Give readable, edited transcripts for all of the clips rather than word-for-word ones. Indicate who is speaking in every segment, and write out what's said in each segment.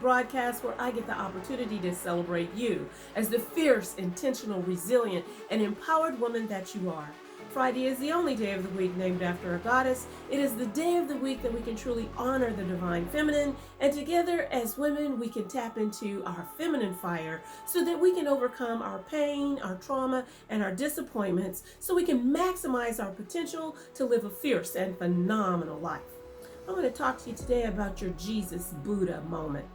Speaker 1: broadcast where I get the opportunity to celebrate you as the fierce, intentional, resilient, and empowered woman that you are. Friday is the only day of the week named after a goddess. It is the day of the week that we can truly honor the divine feminine, and together as women we can tap into our feminine fire so that we can overcome our pain, our trauma, and our disappointments so we can maximize our potential to live a fierce and phenomenal life. I'm going to talk to you today about your Jesus Buddha moment.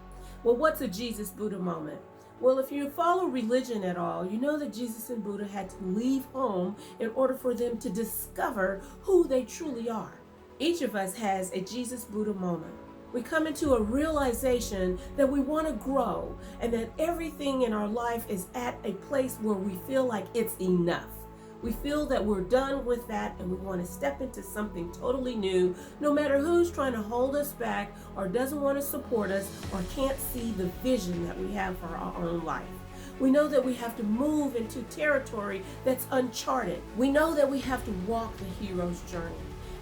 Speaker 1: Well, what's a Jesus Buddha moment? Well, if you follow religion at all, you know that Jesus and Buddha had to leave home in order for them to discover who they truly are. Each of us has a Jesus Buddha moment. We come into a realization that we want to grow and that everything in our life is at a place where we feel like it's enough. We feel that we're done with that and we want to step into something totally new, no matter who's trying to hold us back or doesn't want to support us or can't see the vision that we have for our own life. We know that we have to move into territory that's uncharted. We know that we have to walk the hero's journey,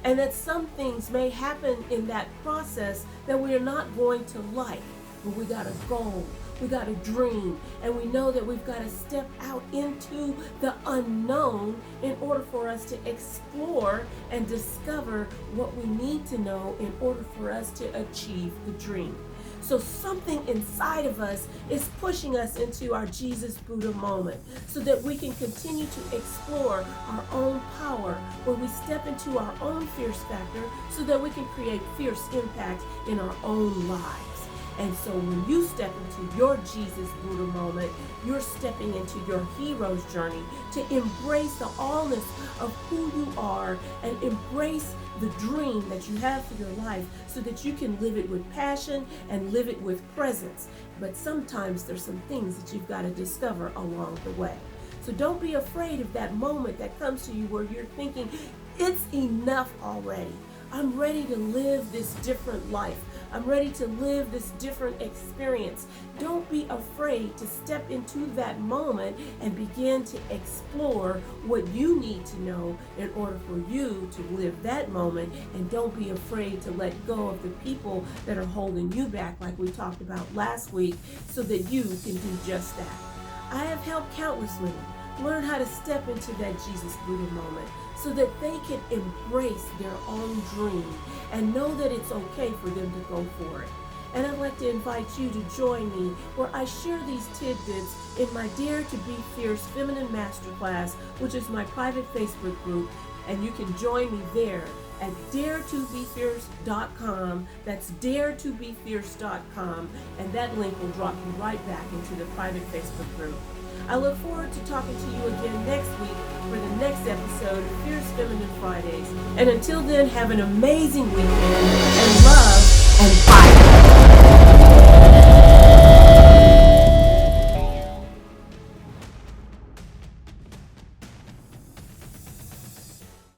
Speaker 1: and that some things may happen in that process that we are not going to like, but we got a goal. We got a dream, and we know that we've got to step out into the unknown in order for us to explore and discover what we need to know in order for us to achieve the dream. So something inside of us is pushing us into our Jesus Buddha moment so that we can continue to explore our own power, where we step into our own fierce factor so that we can create fierce impact in our own lives. And so when you step into your Jesus Buddha moment, you're stepping into your hero's journey to embrace the allness of who you are and embrace the dream that you have for your life so that you can live it with passion and live it with presence. But sometimes there's some things that you've got to discover along the way. So don't be afraid of that moment that comes to you where you're thinking, it's enough already. I'm ready to live this different life. I'm ready to live this different experience. Don't be afraid to step into that moment and begin to explore what you need to know in order for you to live that moment. And don't be afraid to let go of the people that are holding you back, like we talked about last week, so that you can do just that. I have helped countless women learn how to step into that Jesus Buddha moment so that they can embrace their own dream and know that it's okay for them to go for it. And I'd like to invite you to join me where I share these tidbits in my Dare to Be Fierce Feminine Masterclass, which is my private Facebook group, and you can join me there at dare2befierce.com. That's dare2befierce.com, and that link will drop you right back into the private Facebook group. I look forward to talking to you again next week for the next episode of Fierce Feminine Fridays. And until then, have an amazing weekend and love and fire.